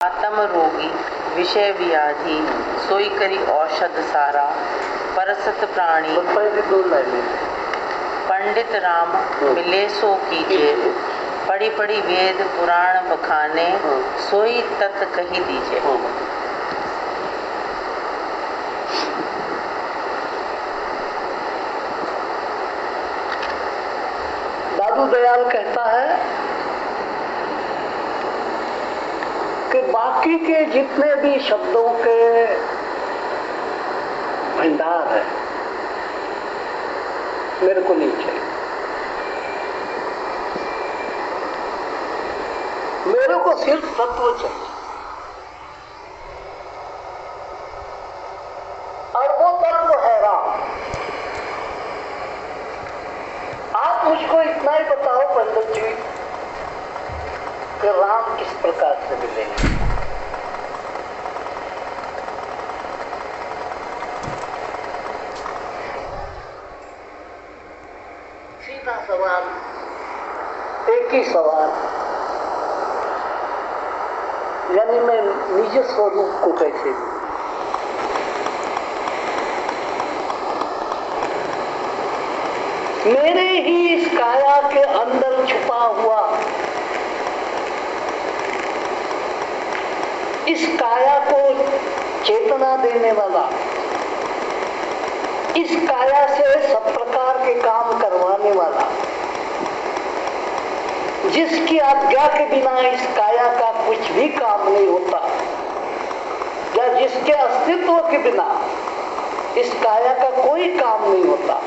आत्म रोगी विषय व्याधि सोई करी औषध सारा परसत प्राणी पंडित राम मिले सो कीजे पढ़ी पढ़ी वेद पुराण बखाने सोई तत् कही दीजे। दादू दयाल कहता है कि बाकी के जितने भी शब्दों के भंडार है मेरे को नहीं चाहिए। मेरे को सिर्फ तत्व चाहिए और वो तत्व है राम। आप मुझको इतना ही बताओ पंडित जी कि राम किस प्रकार से मिलेंगे। सीधा सवाल, एक ही सवाल, यानी मैं निज स्वरूप को कैसे लूं? मेरे ही इस काया के अंदर छुपा हुआ इस काया को चेतना देने वाला, इस काया से सब प्रकार के काम करवाने वाला, जिसकी आज्ञा के बिना इस काया का कुछ भी काम नहीं होता, या जिसके अस्तित्व के बिना इस काया का कोई काम नहीं होता,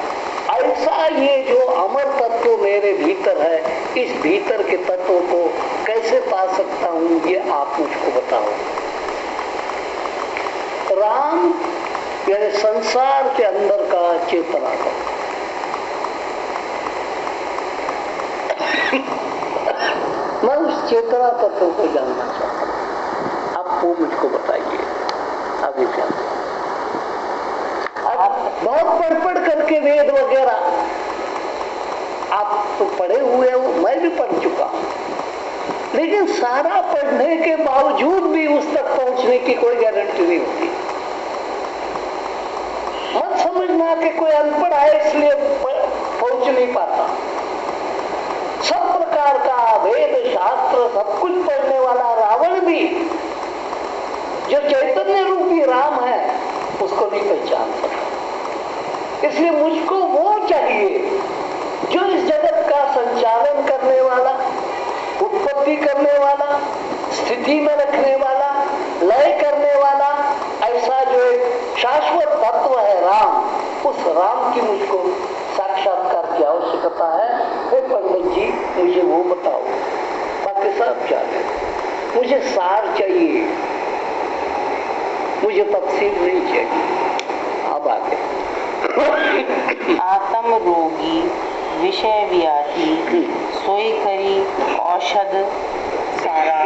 ऐसा ये जो अमर तत्व मेरे भीतर है, इस भीतर के तत्व को कैसे पा सकता हूं, ये आप मुझको बताओ। राम यानी संसार के अंदर का चेतना का मैं उस चेतना तत्व को जानना चाहता हूं। आप वो मुझको बताइए। आगे क्या आप बहुत पढ़ करके वेद वगैरह आप तो पढ़े हुए हो, मैं भी पढ़ चुका, लेकिन सारा पढ़ने के बावजूद भी उस तक पहुंचने की कोई गारंटी नहीं होती। मत समझना कि कोई अनपढ़ है इसलिए पहुंच नहीं पाता। सब प्रकार का वेद शास्त्र सब कुछ पढ़ने वाला रावण भी जो चैतन्य रूपी राम है उसको नहीं पहचान सकता। इसलिए मुझको वो चाहिए जो इस जगत का संचालन करने वाला, उत्पत्ति करने वाला, स्थिति में रखने वाला, लय करने वाला, ऐसा जो एक शाश्वत तत्व है राम, उस राम की मुझको साक्षात्कार की आवश्यकता है। हे पंडित जी मुझे वो बताओ, बाकी सब चाहिए, मुझे सार चाहिए, मुझे तफसील नहीं चाहिए। अब आगे आत्म रोगी विषय व्याधि सोई करी औषध सारा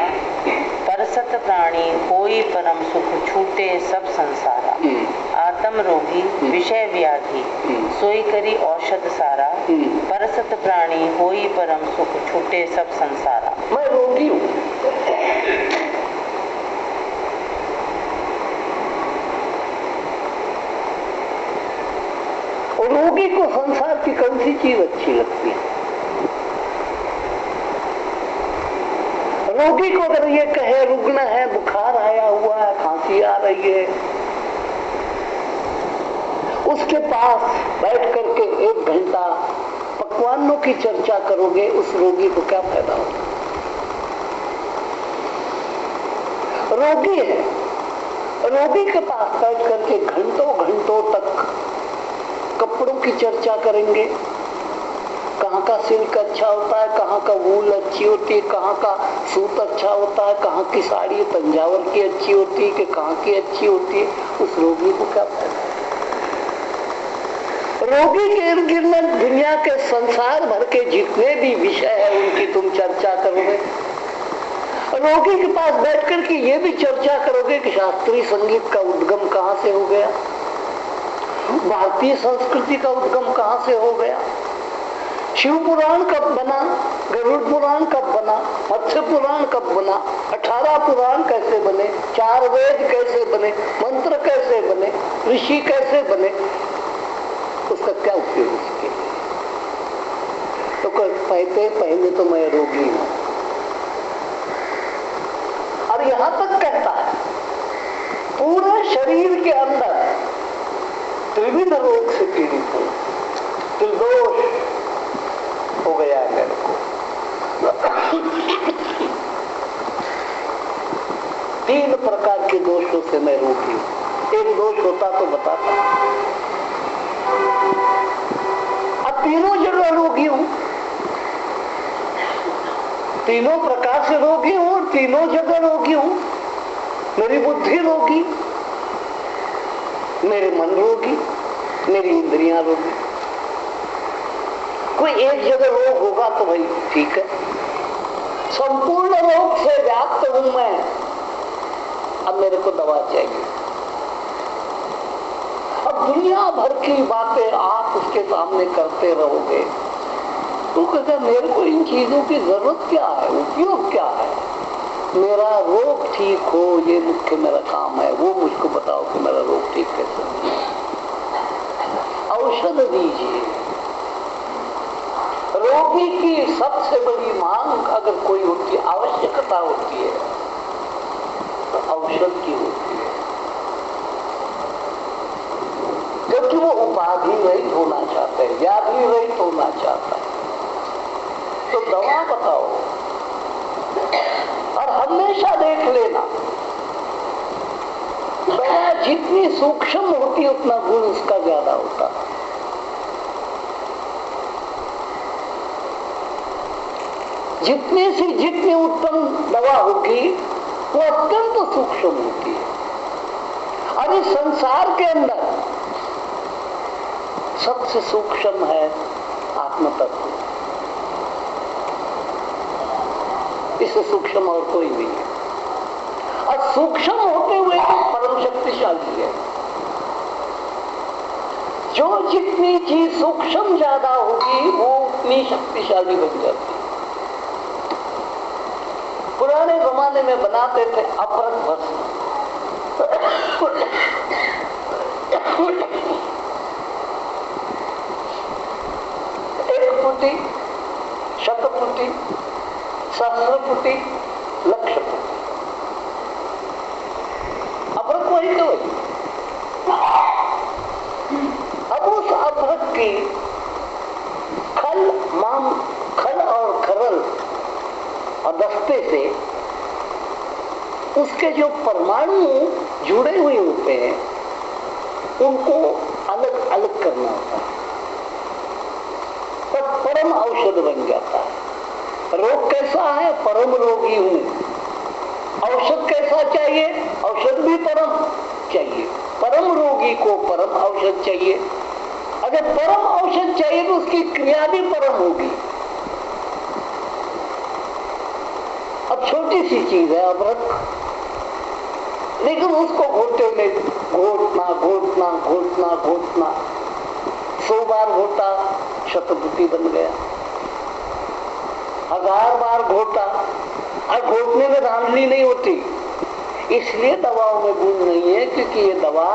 परसत प्राणी होई परम सुख छूटे सब संसारा। आत्म रोगी विषय व्याधि सोई करी औषध सारा परसत प्राणी होई परम सुख छूटे सब संसारा। मैं रोगी हूँ, रोगी को संसार की कौन सी चीज अच्छी लगती है? रोगी को अगर ये कहे रुग्ण है, बुखार आया हुआ है, खांसी आ रही है, उसके पास बैठ करके 1 घंटा पकवानों की चर्चा करोगे, उस रोगी को क्या फायदा होगा? रोगी है, रोगी के पास बैठ करके घंटों घंटों तक कपड़ों की चर्चा करेंगे, कहाँ का सिल्क अच्छा होता है, कहाँ का वूल अच्छी होती है, कहाँ का सूत अच्छा होता है, कहाँ की साड़ी तंजावर की अच्छी होती है कि कहाँ की अच्छी होती है, उस रोगी को क्या फायदा? रोगी के इर्द गिर्द दुनिया के संसार भर के जितने भी विषय है उनकी तुम चर्चा करोगे। रोगी के पास बैठ करके ये भी चर्चा करोगे कि शास्त्रीय संगीत का उद्गम कहाँ से हो गया, भारतीय संस्कृति का उद्गम कहाँ से हो गया, शिव पुराण कब बना, गरुड़ पुराण कब बना, मत्स्य पुराण कब बना, 18 पुराण कैसे चार वेद कैसे बने, मंत्र कैसे बने, ऋषि कैसे बने, उसका क्या उपयोग उसके लिए? तो कहते पहले तो मैं रोगी हूं, और यहां तक कहता है पूरे शरीर के अंदर त्रिविध रोग से पीड़ित हूं, त्रिदोष हो गया है मेरे को। 3 प्रकार के दोषों से मैं रोगी हूं। एक दोष होता तो बताता, अब तीनों जगह रोगी हूं, तीनों प्रकार से रोगी हूं और तीनों जगह रोगी हूं। मेरी बुद्धि रोगी, मेरे मन रोगी, मेरी इंद्रियां रोगी। कोई एक जगह रोग होगा तो भाई ठीक है, संपूर्ण रोग से व्याप्त हूं मैं, अब मेरे को दवा चाहिए। अब दुनिया भर की बातें आप उसके सामने करते रहोगे तो कहते मेरे को इन चीजों की जरूरत क्या है, उपयोग क्या है? मेरा रोग ठीक हो ये मुख्य मेरा काम है, वो मुझको बताओ कि मेरा रोग ठीक कैसे हो। औषध दीजिए। रोगी की सबसे बड़ी मांग अगर कोई होती है, आवश्यकता होती है, तो औषध की होती है, क्योंकि वो उपाधि रहित होना चाहता है, व्याधि रहित होना चाहता है। तो दवा बताओ, और हमेशा देख लेना दवा जितनी सूक्ष्म होती है उतना गुण उसका ज्यादा होता है। जितनी से जितनी उत्तम दवा होगी वो अत्यंत सूक्ष्म होती है। और इस संसार के अंदर सबसे सूक्ष्म है आत्म तत्व, इससे सूक्ष्म और कोई नहीं है। और सूक्ष्म होते हुए परम शक्तिशाली है। जो जितनी चीज सूक्ष्म ज्यादा होगी वो उतनी शक्तिशाली बन जाती है। पुराने जमाने में बनाते थे अपरक भस्म, एक फुटी, शतफुटी, सहस्रफुटी, लक्षफुटी, अपरक वही तो वही। अब उस अपरक की खल और खरल और दस्ते से उसके जो परमाणु जुड़े हुए होते हैं उनको अलग अलग करना होता है, तब परम औषध बन जाता है। रोग कैसा है? परम रोगी हूं। औषध कैसा चाहिए? औषध भी परम चाहिए। परम रोगी को परम औषध चाहिए। अगर परम औषध चाहिए तो उसकी क्रिया भी परम होगी। अब छोटी सी चीज है अबरक, लेकिन उसको घोटे में घोटना घोटना घोटना घोटना 100 बार घोटा, शतपुटी बन गया। 1000 बार घोटा, और घोटने में धांधली नहीं होती, इसलिए दवाओं में गुण नहीं है, क्योंकि ये दवा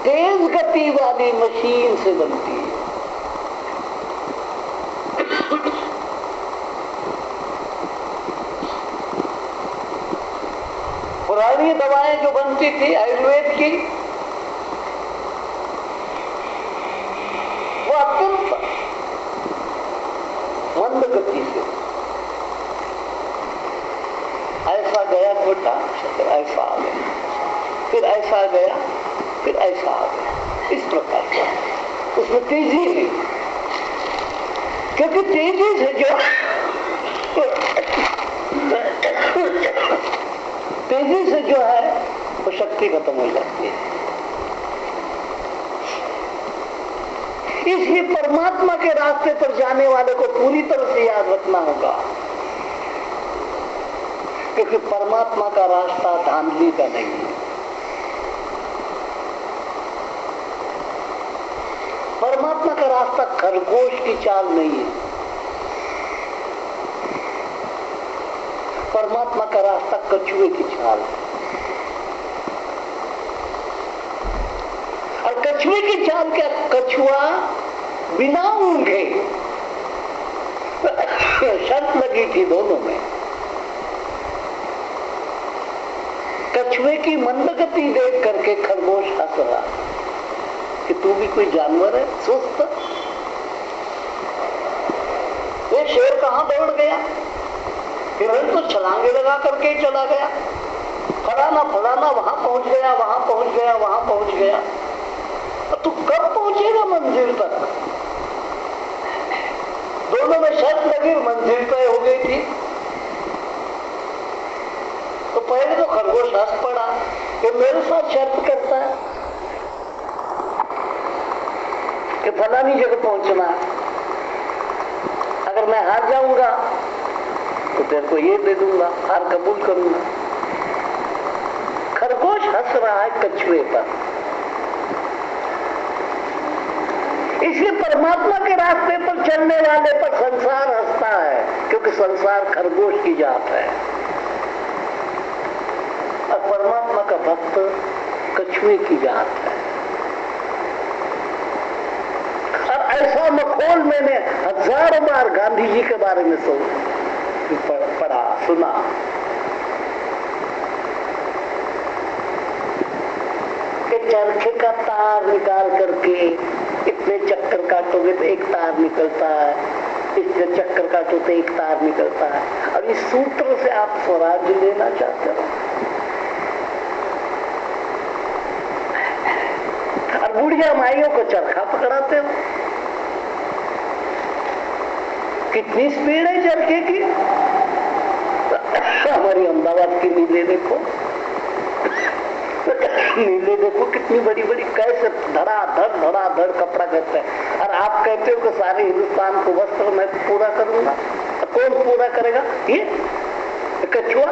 तेज गति वाली मशीन से बनती है। पुरानी दवाएं जो बनती थी आयुर्वेद की, वो अत्यंत मंद गति से, ऐसा गया घोटा, फिर ऐसा आ गया, फिर ऐसा गया, फिर ऐसा आ गया, इस प्रकार का। उसमें तेजी नहीं, क्योंकि तेजी से जो है वो शक्ति खत्म हो जाती है। इसलिए परमात्मा के रास्ते पर जाने वाले को पूरी तरह से याद रखना होगा, क्योंकि परमात्मा का रास्ता धांधली का नहीं है। परमात्मा का रास्ता खरगोश की चाल नहीं है। परमात्मा का रास्ता कछुए की चाल है। कछुए की चाल क्या? कछुआ बिना ऊँघे, शर्त लगी थी दोनों में। कछुए की मंदगति देख करके खरगोश हंस रहा कि तू भी कोई जानवर है सुस्त। ये शेर कहां दौड़ गया? हिरण तो छलांगे लगा करके चला गया, फलाना फलाना वहां पहुंच गया, वहां पहुंच गया, वहां पहुंच गया। तू कब पहुंचेगा मंजिल तक? दोनों में शर्त लगी, मंजिल तय हो गई थी। तो पहले तो खरगोश हंस पड़ा कि मेरे साथ शर्त करता है कि फलानी जगह पहुंचना है, अगर मैं हार जाऊंगा तो तेरे को ये दे दूंगा, हार कबूल करूंगा। खरगोश हंस रहा है कछुए पर। इसलिए परमात्मा के रास्ते पर चलने वाले पर संसार हंसता है, क्योंकि संसार खरगोश की जात है और परमात्मा का भक्त कछुए की जात है। और ऐसा मखौल मैंने हजारों बार गांधी जी के बारे में पढ़ा सुना। कि चरखे का तार निकाल करके इतने चक्कर काटोगे तो एक तार निकलता है, इतने चक्कर काटो तो एक तार निकलता है। और इस सूत्र से आप स्वराज्य लेना चाहते हो। और बुढ़िया माइयों को चरखा पकड़ाते हो। कितनी स्पीड है चरखे की। हमारी अहमदाबाद की नीले देखो, नीले देखो कितनी बड़ी बड़ी, कैसे धड़ाधड़ कपड़ा करते हैं। और आप कहते हो कि सारे हिंदुस्तान को वस्त्र मैं पूरा करूंगा। तो कौन पूरा करेगा? ये कछुआ।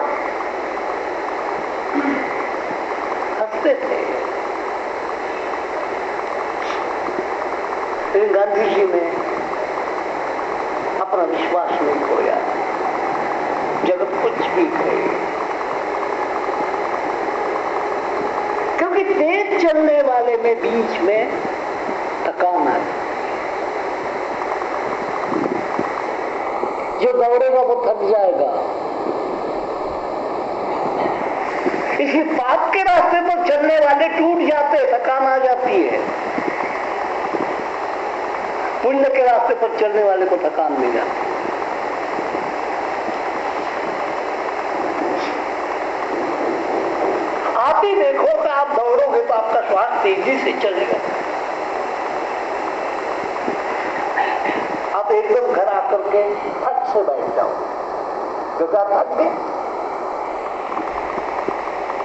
हंसते थे। लेकिन गांधी जी ने अपना विश्वास नहीं खोया। जगत कुछ भी कहे, क्योंकि तेज चलने वाले में बीच में थकान आ जाती। जो दौड़ेगा वो थक जाएगा। इसलिए पाप के रास्ते पर चलने वाले टूट जाते, थकान आ जाती है। पुण्य के रास्ते पर चलने वाले को थकान नहीं जाती। आप ही देखो कि आप दौड़ोगे तो आपका श्वास तेजी से चलेगा। आप एकदम घर आकर के फट से बैठ जाओ क्योंकि आप थक गए।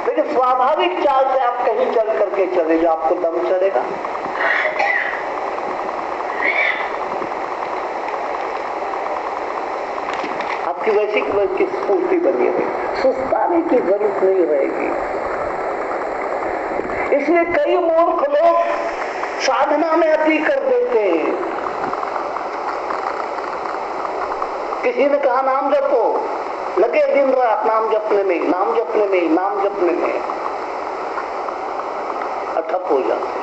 लेकिन स्वाभाविक चाल से आप कहीं चल करके चले जाओ, आपको दम चलेगा। आपकी वैसी की स्फूर्ति बनी रहेगी, सुस्ताने की जरूरत नहीं रहेगी। इसलिए कई मूर्ख लोग साधना में अति कर देते हैं। किसी ने कहा नाम जपो, लगे दिन रात नाम जपने में, नाम जपने में, नाम जपने में, ठप हो जाते।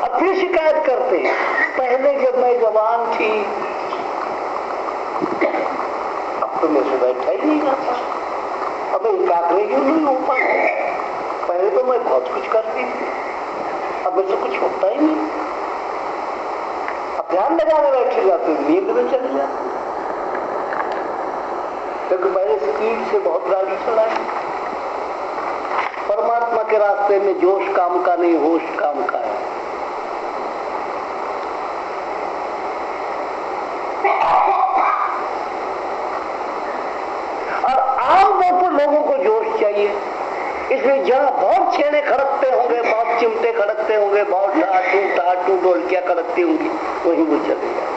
अब फिर शिकायत करते हैं, पहले जब मैं जवान थी अब तो मेरे से बैठा ही नहीं जाता, अब मैं एकाग्र ही नहीं हो पाता। पहले तो मैं बहुत कुछ करती थी, अब मुझसे कुछ होता ही नहीं। अब ध्यान लगाने बैठ जाती हूँ, नींद में चले जाती, क्योंकि पहले स्पीड से बहुत गाड़ी चलाई। परमात्मा के रास्ते में जोश काम का नहीं, होश काम का है। और आम तो लोगों को जोश चाहिए। इसलिए जहां बहुत छेड़े खड़कते होंगे, बहुत चिमटे खड़कते होंगे, बहुत टाटू ढोलकियां खड़कती होंगी, वहीं वो चले जाए।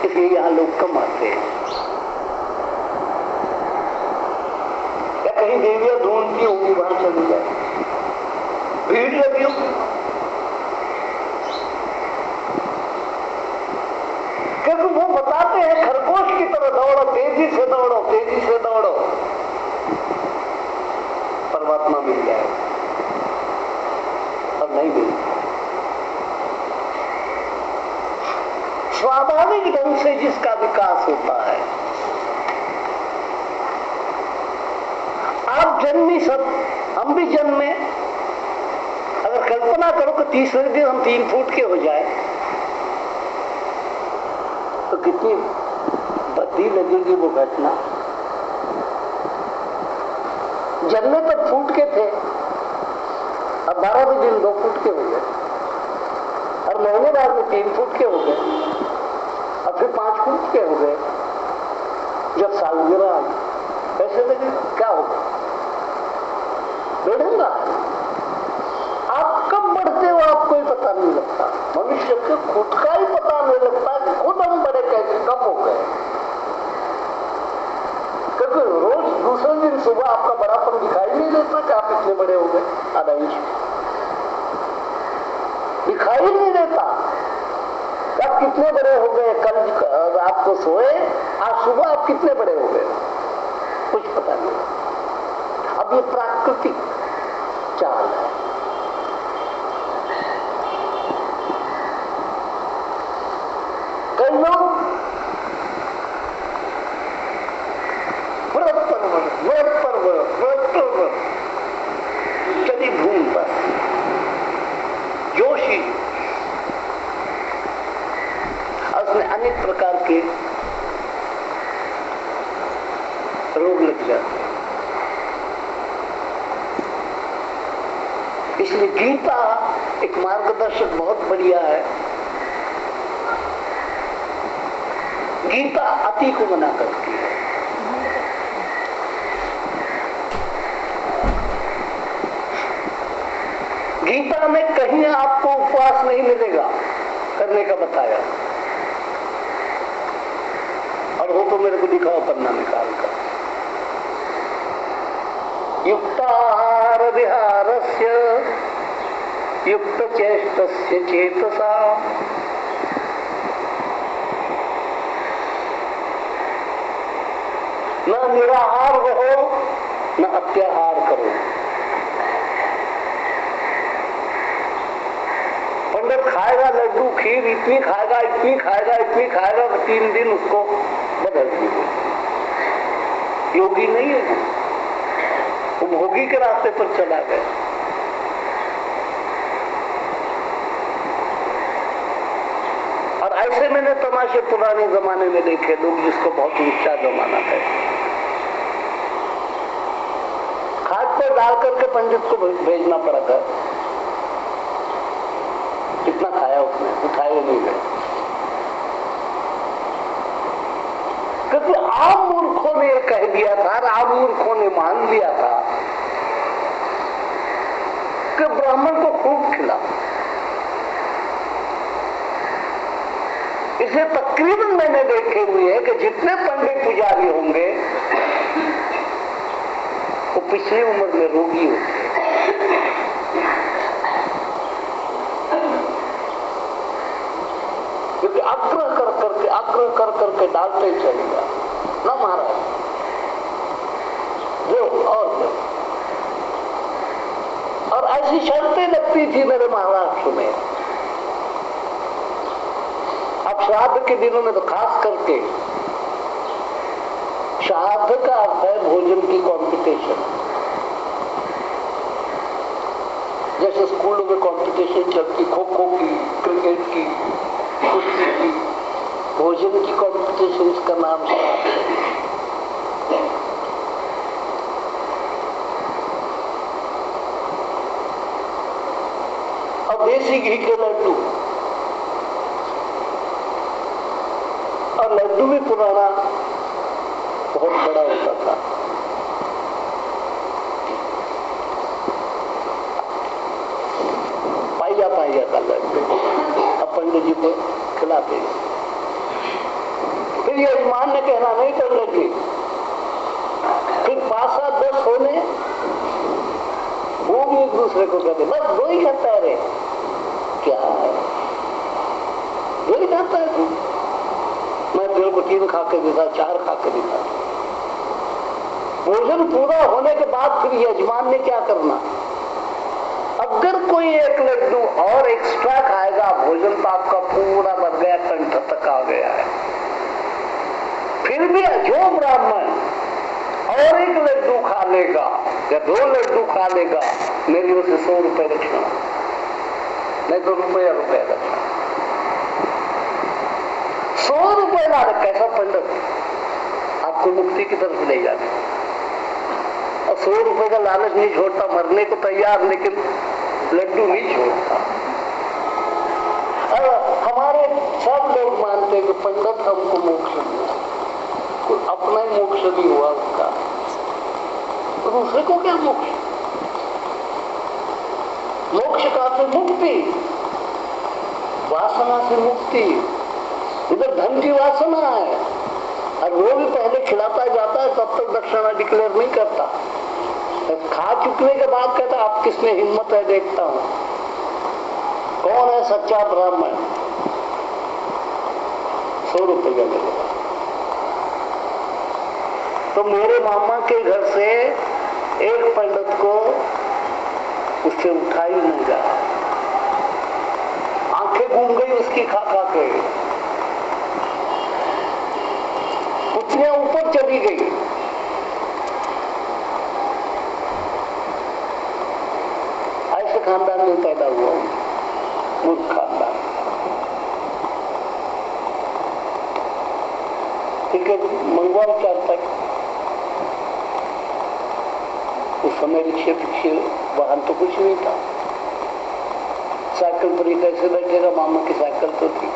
इसलिए यहां लोग कम आते हैं। या कहीं देवियां ढूंढती होंगी, वहां चले जाए, भीड़ लगी होगी। क्योंकि वो बताते हैं खरगोश की तरह दौड़ो, तेजी से दौड़ो, तेजी से दौड़ो, परमात्मा मिल जाए। ढंग से जिसका विकास होता है। आप जन्मी सब, हम भी जन्मे। अगर कल्पना करो कि तीसरे दिन हम 3 फुट के हो जाए तो कितनी भद्दी लगेगी वो घटना। जन्मे तब फुट के थे, अब 12वें दिन 2 फुट के हो गए, और महीने बाद में 3 फुट के हो गए, अब फिर 5 फुट के हो गए। जब सालगिरह आई कैसे लगे, क्या होगा, बढ़ेगा। आप कब बढ़ते हो आपको ही पता नहीं लगता। मनुष्य को खुद का ही पता नहीं लगता कि खुद हम बड़े कैसे कब हो गए। क्योंकि रोज दूसरे दिन सुबह आपका बड़ापन दिखाई नहीं देता कि आप इतने बड़े हो गए, आधा इंच दिखाई नहीं देता। आप कितने बड़े हो गए, कल रात को सोए, आज सुबह आप कितने बड़े हो गए, कुछ पता नहीं। अब ये प्राकृतिक चाल है। कई लोग व्रत पर चली भूमि पर जोशी, उसमें अनेक प्रकार के रोग लग जाते हैं। इसलिए गीता एक मार्गदर्शक बहुत बढ़िया है। गीता अति को मना करती है। गीता में कहीं आपको उपवास नहीं मिलेगा करने का बताया, और वो तो मेरे को दिखाओ पन्ना निकाल कर। युक्ताहार विहारस्य युक्त चेष्टस्य चेतसा न निराहार रहो न अत्याहार करो। पंडित खाएगा लड्डू खीर, इतनी खाएगा इतनी खाएगा इतनी खाएगा, 3 दिन उसको बदल दिए। योगी नहीं है वो भोगी के रास्ते पर चला गया। और ऐसे मैंने तमाशे पुराने जमाने में देखे, लोग जिसको बहुत ऊंचा जमाना है, खाट पर डाल करके पंडित को भेजना पड़ा था। कितना खाया उसने, उठाए नहीं गए, क्योंकि आम मूर्खों ने कह दिया था, आम मूर्खों ने मान लिया था कि ब्राह्मण को खूब खिला। इसे तकरीबन मैंने देखे हुए है कि जितने पंडित पुजारी होंगे वो पिछली उम्र में रोगी होते हैं। क्योंकि आग्रह कर करके डालते चलेगा ना महाराज, जो और ऐसी शर्तें लगती थी मेरे महाराष्ट्र में। अब श्राद्ध के दिनों में तो खास करके, श्राद्ध का अर्थ है भोजन की कंपटीशन। जैसे स्कूलों में कंपटीशन चलती, खो खो की, क्रिकेट की, कुश्ती की, भोजन की कंपटीशन, इसका नाम श्राद्ध है। और देसी घी के लड्डू, और लड्डू भी पुराना बहुत बड़ा होता था। पाइया का लड्डू अब पंडित जी को खिलाते। फिर यजमान ने कहना नहीं कर लगी, फिर 5-7-10 होने, वो भी एक दूसरे को कहते, बस 2 ही खाता है रे, क्या है 2 ही खाता है तू। मैं तेरे को 3 खा के दिखा, 4 खा के दिखा। भोजन पूरा होने के बाद फिर यजमान ने क्या करना, अगर कोई एक लड्डू और एक्स्ट्रा खाएगा भोजन तो आपका पूरा बढ़ गया, कंठ तक आ गया है। फिर भी जो ब्राह्मण और एक लड्डू खा लेगा या 2 लड्डू खा लेगा, मेरी ओर से 100 रुपए दक्षिणा, नहीं तो रुपया दक्षिणा। 100 रुपए ला रखा कैसा पंडित आपको मुक्ति की तरफ ले जाते, और 100 रुपए का लालच नहीं छोड़ता, मरने को तैयार लेकिन लड्डू नहीं छोड़ता। हमारे सब लोग मानते हैं कि पंडित हमको मोक्ष दिया, कोई अपना ही मोक्ष नहीं हुआ उसका, तो दूसरे को क्या मोक्ष? मोक्ष का तो मुक्ति, वासना से मुक्ति। उधर धन की वासना है और वो भी पहले खिलाता जाता है, तब तक दक्षिणा डिक्लेयर नहीं करता। खा चुकने के बाद कहता आप किसने हिम्मत है देखता हूं कौन है सच्चा ब्राह्मण। 100 रुपए का मिलेगा। तो मेरे मामा के घर से एक पंडित को उससे उठा ही नहीं रहा, आंखें घूम गई उसकी खा खा के, पुतलियां ऊपर चली गई। ऐसे खानदान में पैदा हुआ, मूर्ख खानदान। ठीक है, मंगवाल क्या तक उस समय रिक्शे पिक्शे वाहन तो कुछ नहीं था, साइकिल पर ही कैसे बैठेगा, मामा की साइकिल तो थी।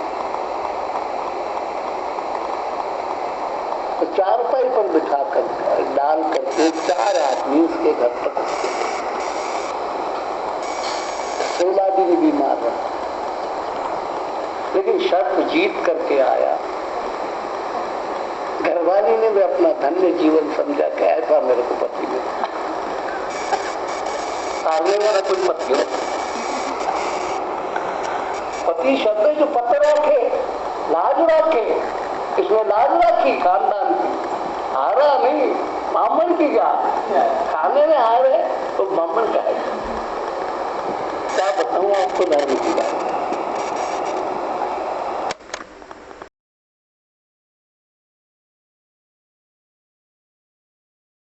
तो 4 पाई पर बिठा कर डाल करके 4 आदमी उसके घर पर, 16 दिन बीमार रहा, लेकिन शर्त जीत करके आया। घरवाली ने भी अपना धन्य जीवन समझा कि ऐसा मेरे को पति मिला, हारने वाला कोई पति हो। पति शब्द जो पत्र रखे, लाज रखे, इसमें लाज रखी खानदान की, हारा नहीं, मामन की क्या खाने में हारे तो मामन का है। क्या बताऊं आपको धर्म की बात।